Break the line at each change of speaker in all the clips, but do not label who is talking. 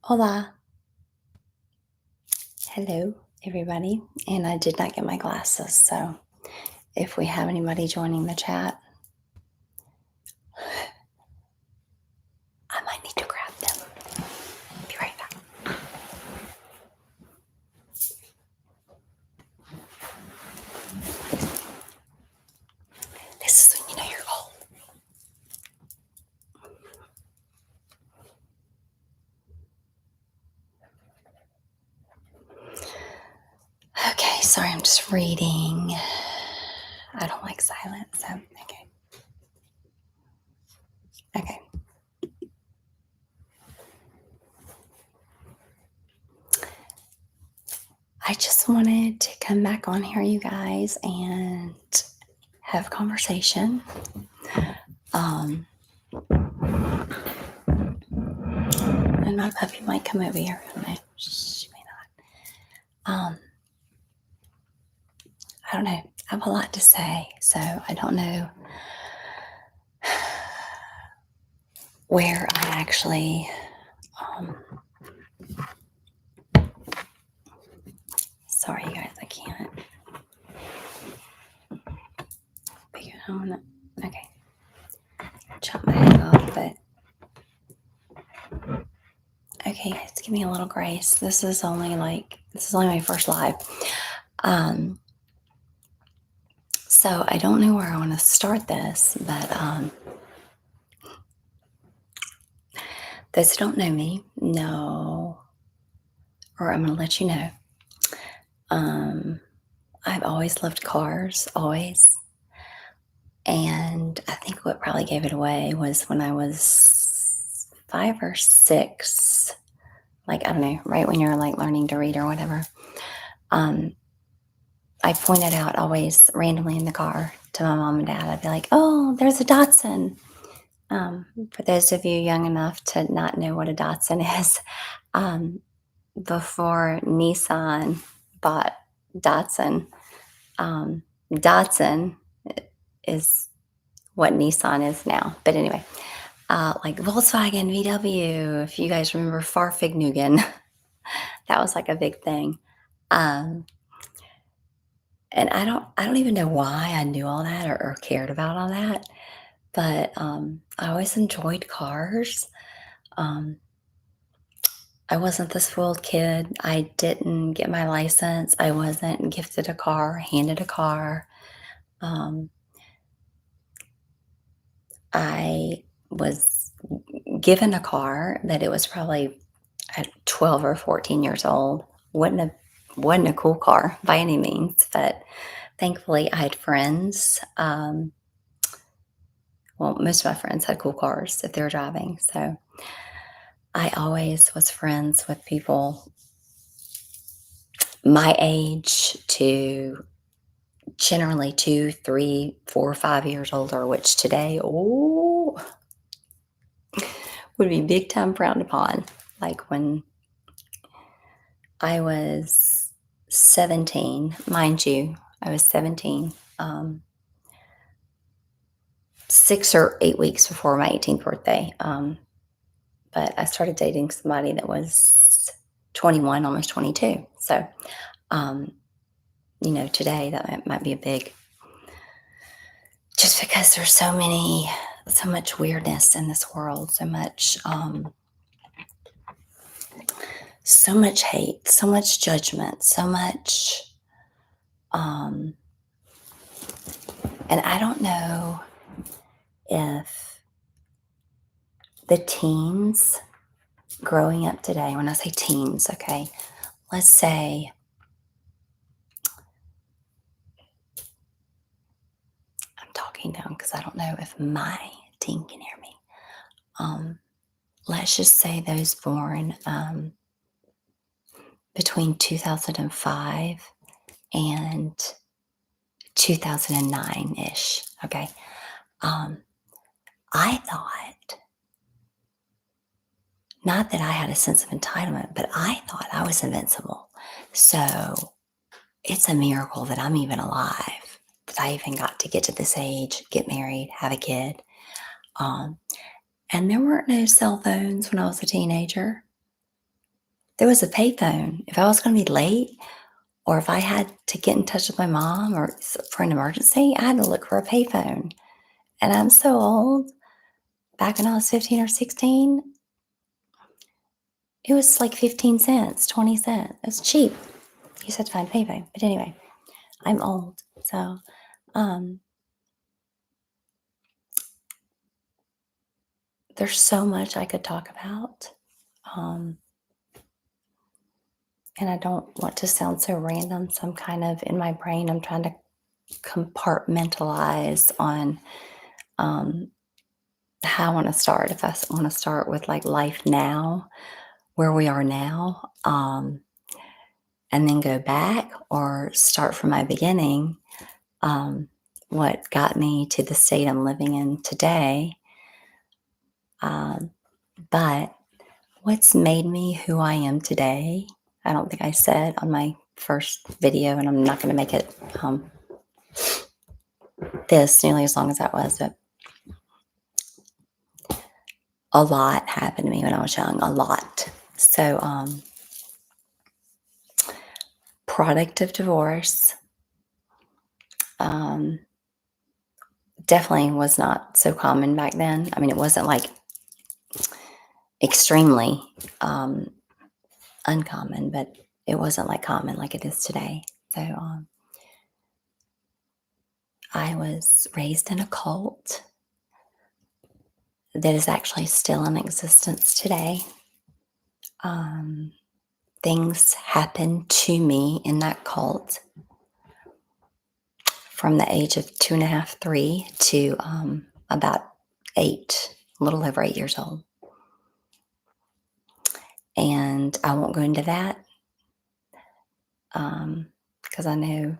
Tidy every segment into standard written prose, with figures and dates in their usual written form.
Hola. Hello, everybody. And I did not get my glasses, so if we have anybody joining the chat, I might need to grab them. Be right back. This is when you know you're old. Okay, sorry, I'm just reading. I don't like silence, so okay. Okay. I just wanted to come back on here, you guys, and have a conversation. And my puppy might come over here. She may not. I don't know. I have a lot to say, so I don't know where I actually sorry you guys, I can't pick it on. Okay. Chop my head off, but okay, guys, give me a little grace. This is only my first live. So I don't know where I want to start this, but those who don't know me know, or I'm going to let you know. I've always loved cars, always. And I think what probably gave it away was when I was 5 or 6, I don't know, right when you're learning to read or whatever. I pointed out always randomly in the car to my mom and dad. I'd be like, "Oh, there's a Datsun." For those of you young enough to not know what a Datsun is, before Nissan bought Datsun, Datsun is what Nissan is now. But anyway, like Volkswagen, VW, if you guys remember Fahrvergnügen, that was a big thing. And I don't even know why I knew all that or cared about all that, but I always enjoyed cars. I wasn't the spoiled kid. I didn't get my license. I wasn't gifted a car, handed a car. I was given a car that it was probably at 12 or 14 years old. Wasn't a cool car by any means, but thankfully I had friends. Most of my friends had cool cars if they were driving. So I always was friends with people my age to generally 2, 3, 4, 5 years older, which today, would be big time frowned upon. Like when I was 17, mind you, I was 17, 6 or 8 weeks before my 18th birthday. But I started dating somebody that was 21, almost 22. So, today that might be a big, just because there's so much weirdness in this world, so much hate, so much judgment, so much, and I don't know if the teens growing up today, when I say teens, okay, let's say I'm talking down because I don't know if my teen can hear me. Let's just say those born between 2005 and 2009-ish, okay? I thought, not that I had a sense of entitlement, but I thought I was invincible. So it's a miracle that I'm even alive, that I even got to get to this age, get married, have a kid. And there weren't no cell phones when I was a teenager. there was a payphone. If I was going to be late or if I had to get in touch with my mom or for an emergency, I had to look for a payphone. And I'm so old. Back when I was 15 or 16, it was like 15 cents, 20 cents. It was cheap. You just had to find a payphone. But anyway, I'm old. So, um, there's so much I could talk about. Um, and I don't want to sound so random. So I'm kind of in my brain, I'm trying to compartmentalize on um, how I want to start. If I want to start with like life now, where we are now, and then go back or start from my beginning, um, what got me to the state I'm living in today. Um, but what's made me who I am today, I don't think I said on my first video, and I'm not going to make it this nearly as long as that was, but a lot happened to me when I was young, a lot. So, product of divorce, um, definitely was not so common back then. I mean, it wasn't like extremely uncommon, but it wasn't like common like it is today. So, I was raised in a cult that is actually still in existence today. Things happened to me in that cult from the age of 2.5, 3 to about 8, a little over 8 years old. And I won't go into that because I know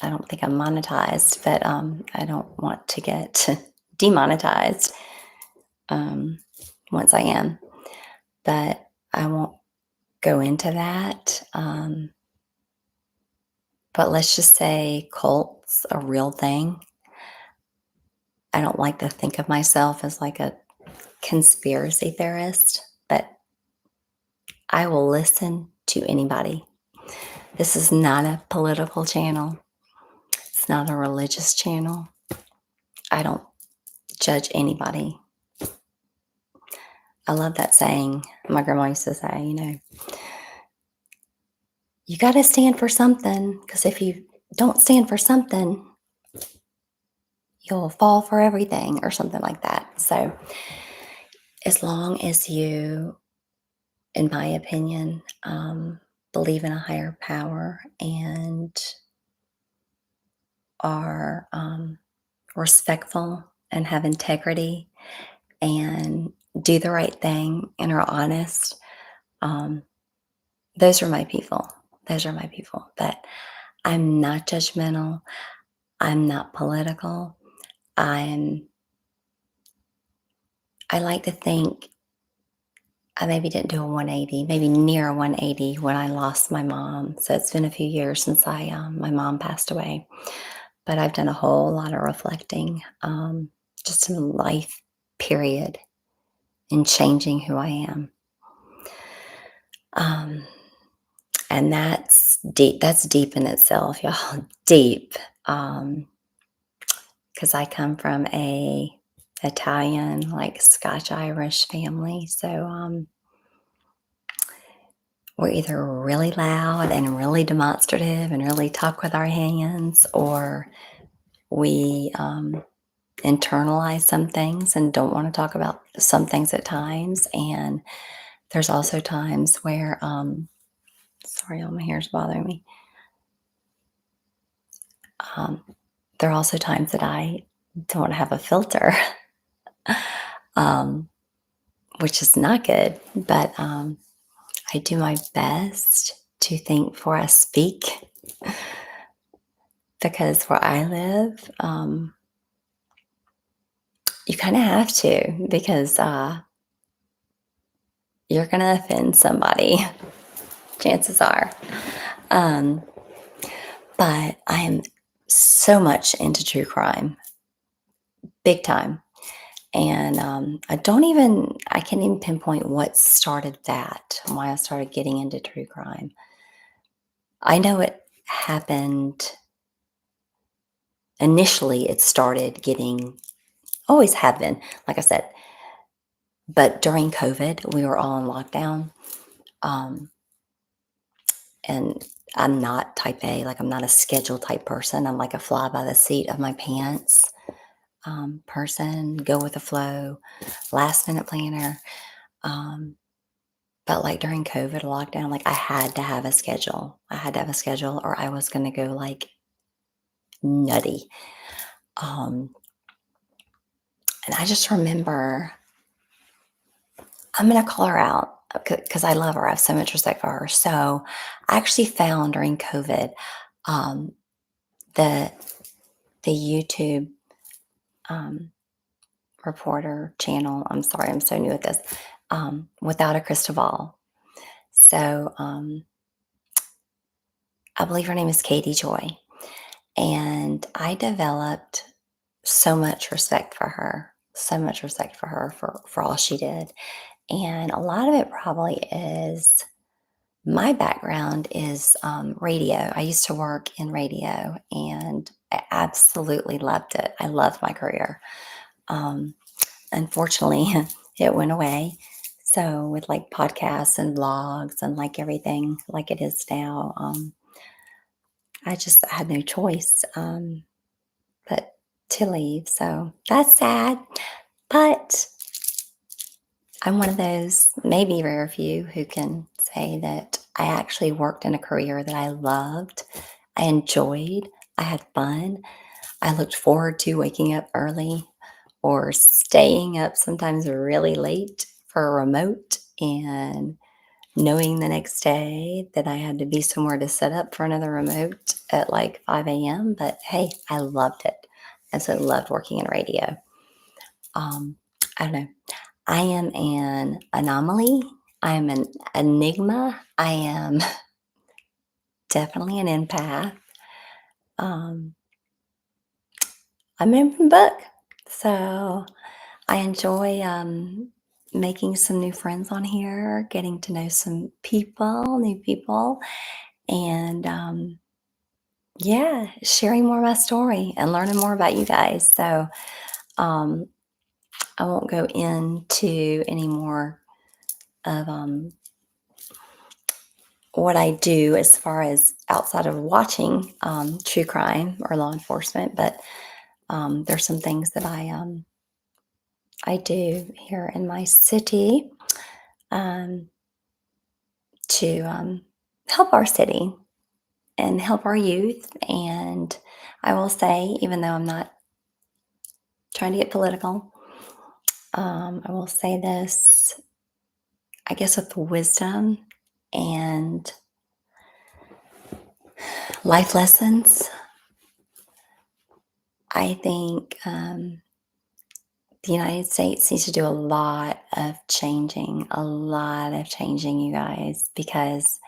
I don't think I'm monetized, but I don't want to get demonetized once I am. But I won't go into that. But let's just say cults a real thing. I don't like to think of myself as like a conspiracy theorist, but I will listen to anybody. This is not a political channel. It's not a religious channel. I don't judge anybody. I love that saying. My grandma used to say, you got to stand for something, because if you don't stand for something, you'll fall for everything or something like that. So as long as you, in my opinion, believe in a higher power and are respectful and have integrity and do the right thing and are honest, those are my people. Those are my people. But I'm not judgmental. I'm not political. I like to think I maybe didn't do a 180, maybe near a 180 when I lost my mom. So it's been a few years since my mom passed away. But I've done a whole lot of reflecting, just in life, period, in changing who I am. And that's deep. That's deep in itself, y'all. Deep. Because I come from a Italian, like Scotch Irish family. So we're either really loud and really demonstrative and really talk with our hands, or we internalize some things and don't want to talk about some things at times. And there's also times where, sorry, all my hair's bothering me. There are also times that I don't have a filter, which is not good, but I do my best to think before I speak, because where I live, you kind of have to, because you're going to offend somebody, chances are. But I am so much into true crime, big time. And I can't even pinpoint what started that, why I started getting into true crime. I know it happened initially, it started getting, always have been, like I said, but during COVID, we were all in lockdown. Um, and I'm not type A, like I'm not a schedule type person. I'm like a fly by the seat of my pants person, go with the flow, last minute planner. Um, but like during COVID lockdown, like I had to have a schedule. I had to have a schedule or I was going to go like nutty. Um, and I just remember I'm going to call her out because I love her. I have so much respect for her. So I actually found during COVID um, the the YouTube um, reporter channel. I'm sorry, I'm so new at this. Without a Crystal Ball. So I believe her name is Katie Joy, and I developed so much respect for her. So much respect for her for all she did. And a lot of it probably is my background is radio. I used to work in radio and I absolutely loved it. I loved my career. Um, Unfortunately, it went away. So, with like podcasts and blogs and like everything like it is now, I just had no choice but to leave. So, that's sad. But I'm one of those maybe rare few who can say that I actually worked in a career that I loved, I enjoyed, I had fun. I looked forward to waking up early or staying up sometimes really late for a remote and knowing the next day that I had to be somewhere to set up for another remote at like 5 a.m. But hey, I loved it. I so loved working in radio. Um, I don't know. I am an anomaly. I am an enigma. I am definitely an empath. Um, I'm an open book. So I enjoy making some new friends on here, getting to know some people, new people, and yeah, sharing more of my story and learning more about you guys. So um, I won't go into any more of what I do as far as outside of watching true crime or law enforcement, but there's some things that I do here in my city. Um, to help our city and help our youth. And I will say, even though I'm not trying to get political, I will say this, I guess, with wisdom and life lessons. I think the United States needs to do a lot of changing, you guys, because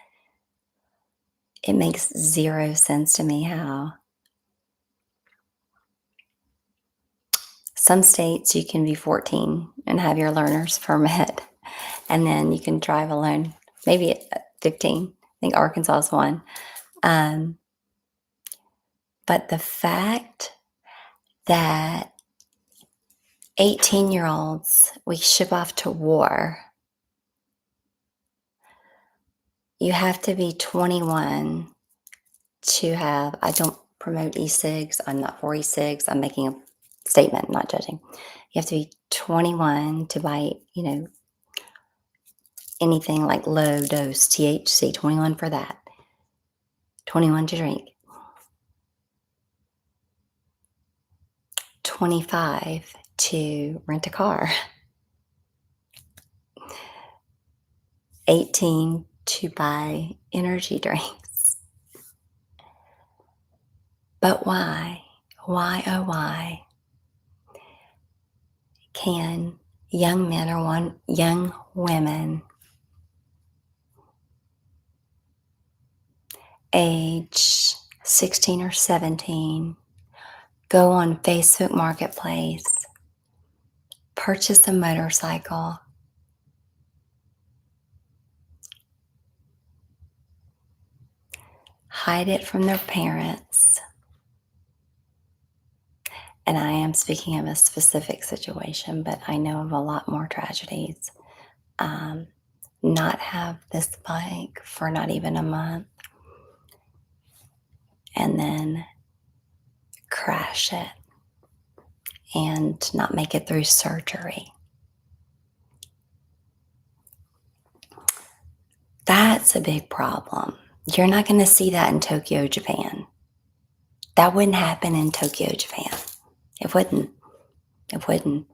it makes zero sense to me how some states you can be 14 and have your learner's permit, and then you can drive alone, maybe at 15. I think Arkansas is one. Um, but the fact that 18-year-olds we ship off to war, you have to be 21 to have, I don't promote e-cigs. I'm not for e-cigs. I'm making a statement, not judging. You have to be 21 to buy, anything like low dose THC, 21 for that, 21 to drink, 25 to rent a car, 18 to buy energy drinks. But why? Why, oh, why can young men or young women age 16 or 17 go on Facebook Marketplace, purchase a motorcycle, hide it from their parents, and I am speaking of a specific situation, but I know of a lot more tragedies. Um, not have this bike for not even a month, and then crash it and not make it through surgery. That's a big problem. You're not going to see that in Tokyo, Japan. That wouldn't happen in Tokyo, Japan. It wouldn't. It wouldn't.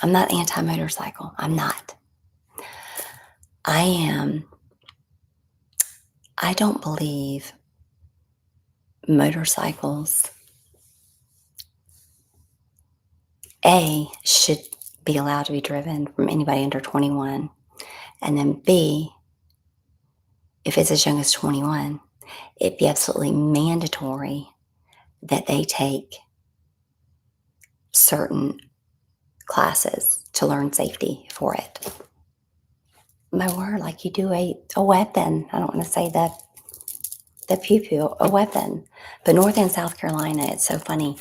I'm not anti motorcycle. I'm not. I am. I don't believe motorcycles, A, should be allowed to be driven from anybody under 21. And then B, if it's as young as 21, it'd be absolutely mandatory that they take certain classes to learn safety for it. My word, like you do a weapon. I don't want to say the pew pew, a weapon. But North and South Carolina, it's so funny,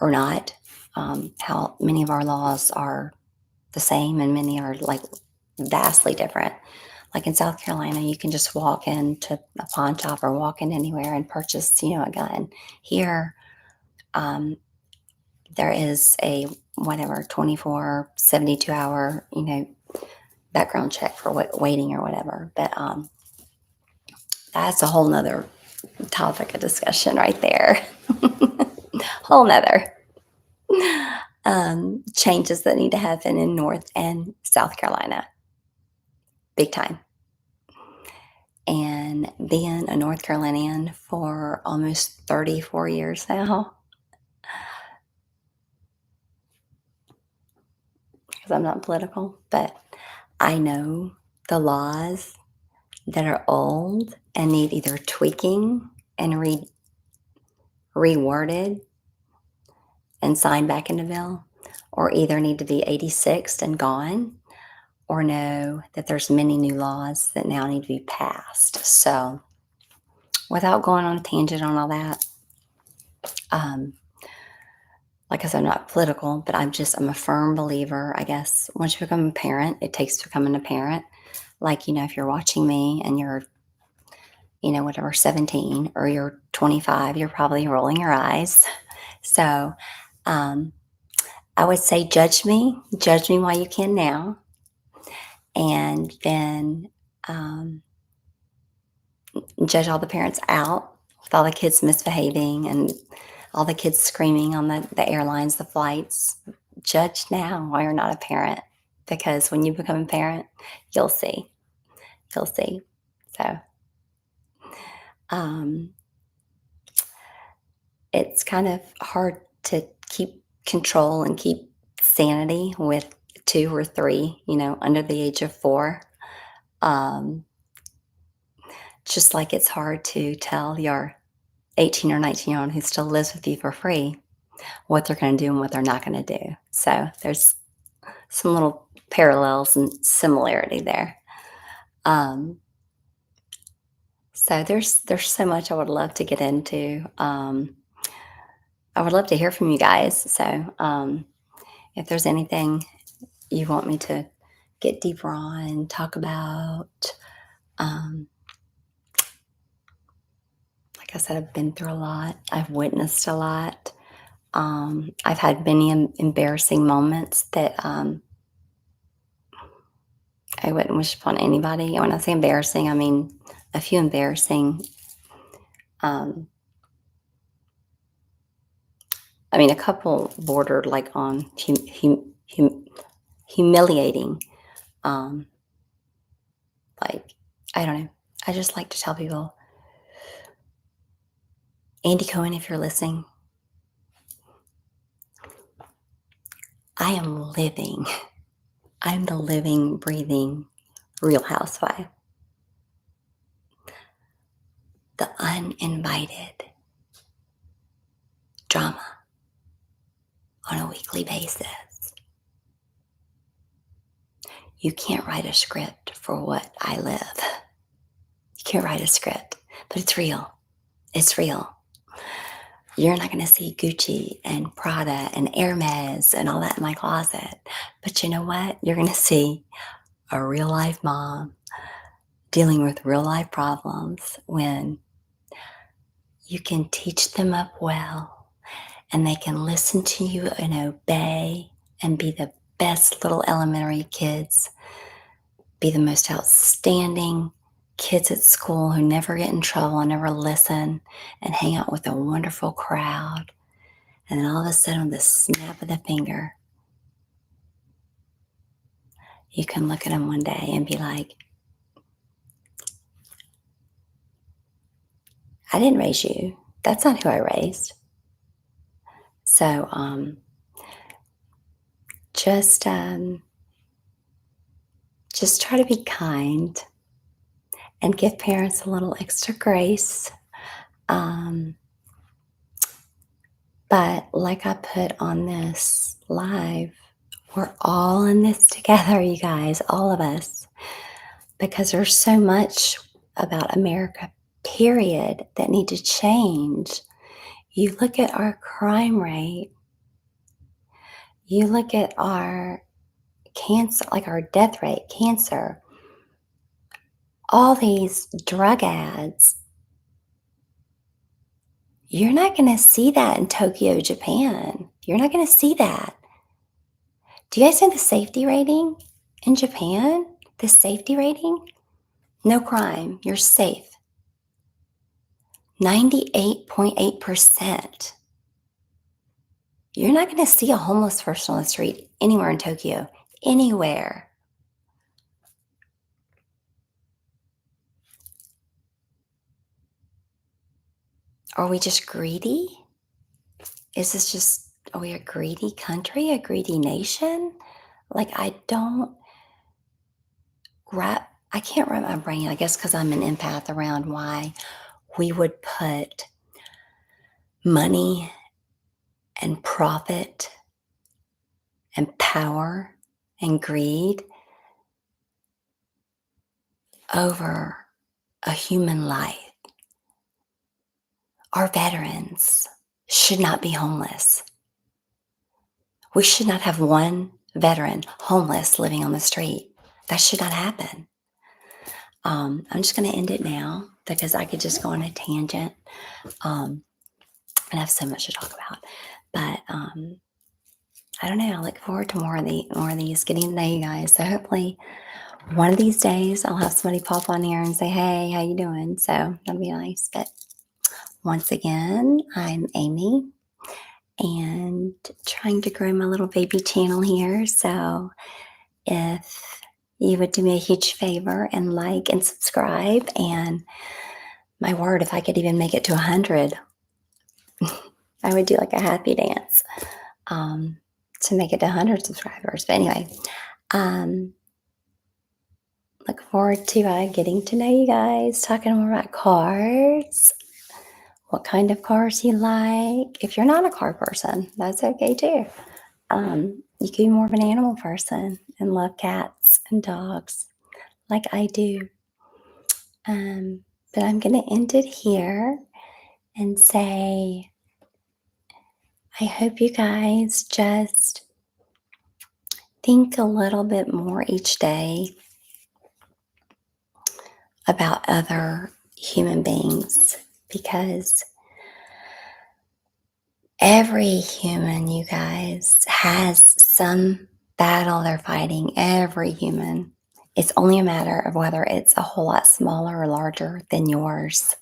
or not, how many of our laws are the same and many are like vastly different. Like in South Carolina, you can just walk into a pawn shop or walk in anywhere and purchase, a gun. Here, um, there is a whatever 24, 72 hour, background check for waiting or whatever. But that's a whole nother topic of discussion right there. Whole nother changes that need to happen in North and South Carolina. Big time. And being a North Carolinian for almost 34 years now, because I'm not political, but I know the laws that are old and need either tweaking and reworded and signed back into bill, or either need to be 86'd and gone, or know that there's many new laws that now need to be passed. So without going on a tangent on all that, like I said, I'm not political, but I'm a firm believer, I guess, once you become a parent, it takes becoming a parent. Like, if you're watching me and you're, whatever, 17 or you're 25, you're probably rolling your eyes. So I would say judge me while you can now. And then judge all the parents out with all the kids misbehaving and all the kids screaming on the airlines, the flights. Judge now while you're not a parent, because when you become a parent, you'll see. You'll see. So it's kind of hard to keep control and keep sanity with 2 or 3, under the age of 4. Just like it's hard to tell your 18 or 19-year-old who still lives with you for free what they're going to do and what they're not going to do. So there's some little parallels and similarity there. So there's so much I would love to get into. I would love to hear from you guys. So if there's anything you want me to get deeper on, talk about, like I said, I've been through a lot. I've witnessed a lot. I've had many embarrassing moments that I wouldn't wish upon anybody. And when I say embarrassing, I mean a few embarrassing. A couple bordered like on humiliating. Like, I don't know. I just like to tell people, Andy Cohen, if you're listening, I am living. I'm the living, breathing Real Housewife. The uninvited drama. on a weekly basis. You can't write a script for what I live. You can't write a script, but it's real. It's real. You're not going to see Gucci and Prada and Hermes and all that in my closet. But you know what? You're going to see a real life mom dealing with real life problems when you can teach them up well and they can listen to you and obey and be the best little elementary kids, be the most outstanding kids at school who never get in trouble and never listen and hang out with a wonderful crowd. And then all of a sudden, with the snap of the finger, you can look at them one day and be like, I didn't raise you. That's not who I raised. So just try to be kind and give parents a little extra grace. But like I put on this live, we're all in this together, you guys, all of us, because there's so much about America, period, that need to change. You look at our crime rate, you look at our cancer, like our death rate, cancer, all these drug ads. You're not going to see that in Tokyo, Japan. You're not going to see that. Do you guys know the safety rating in Japan? The safety rating? No crime. You're safe. 98.8%. You're not going to see a homeless person on the street anywhere in Tokyo. Anywhere. Are we just greedy? Are we a greedy country, a greedy nation? Like, I can't wrap my brain, I guess because I'm an empath, around why we would put money and profit and power and greed over a human life. Our veterans should not be homeless. We should not have one veteran homeless living on the street. That should not happen. I'm just going to end it now because I could just go on a tangent and have so much to talk about. But I don't know. I look forward to more of these, getting to know you guys. So hopefully one of these days I'll have somebody pop on here and say, hey, how you doing? So that'll be nice. But once again, I'm Amy and trying to grow my little baby channel here. So if you would do me a huge favor and like and subscribe, and my word, if I could even make it to 100, I would do like a happy dance to make it to 100 subscribers. But anyway, look forward to getting to know you guys, talking more about cars, what kind of cars you like. If you're not a car person, that's okay too. You can be more of an animal person and love cats and dogs like I do. But I'm going to end it here and say, I hope you guys just think a little bit more each day about other human beings, because every human, you guys, has some battle they're fighting. Every human. It's only a matter of whether it's a whole lot smaller or larger than yours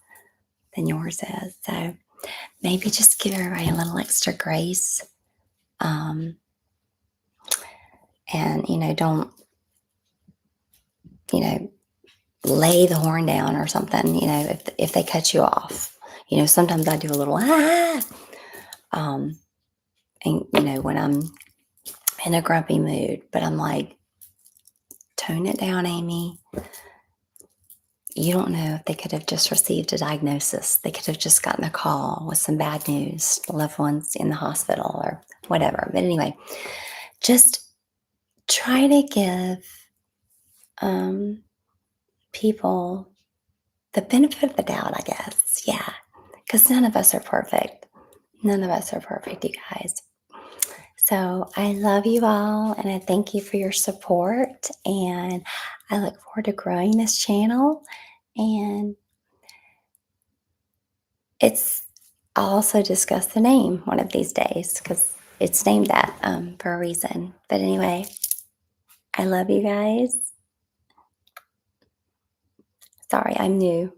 is. So maybe just give everybody a little extra grace. And, don't, lay the horn down or something, if they cut you off. Sometimes I do a little, and, when I'm in a grumpy mood, but I'm like, tone it down, Amy. You don't know if they could have just received a diagnosis. They could have just gotten a call with some bad news, loved ones in the hospital or whatever. But anyway, just try to give people the benefit of the doubt, I guess. Yeah, because none of us are perfect. None of us are perfect, you guys. So I love you all and I thank you for your support. And I look forward to growing this channel. And I'll also discuss the name one of these days because it's named that for a reason. But anyway, I love you guys. Sorry, I'm new.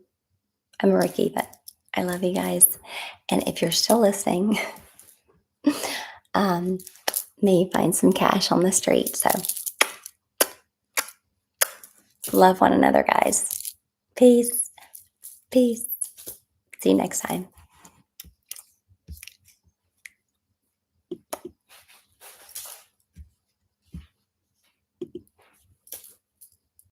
I'm a rookie, but I love you guys. And if you're still listening, may you find some cash on the street. So love one another, guys. Peace. Peace. See you next time.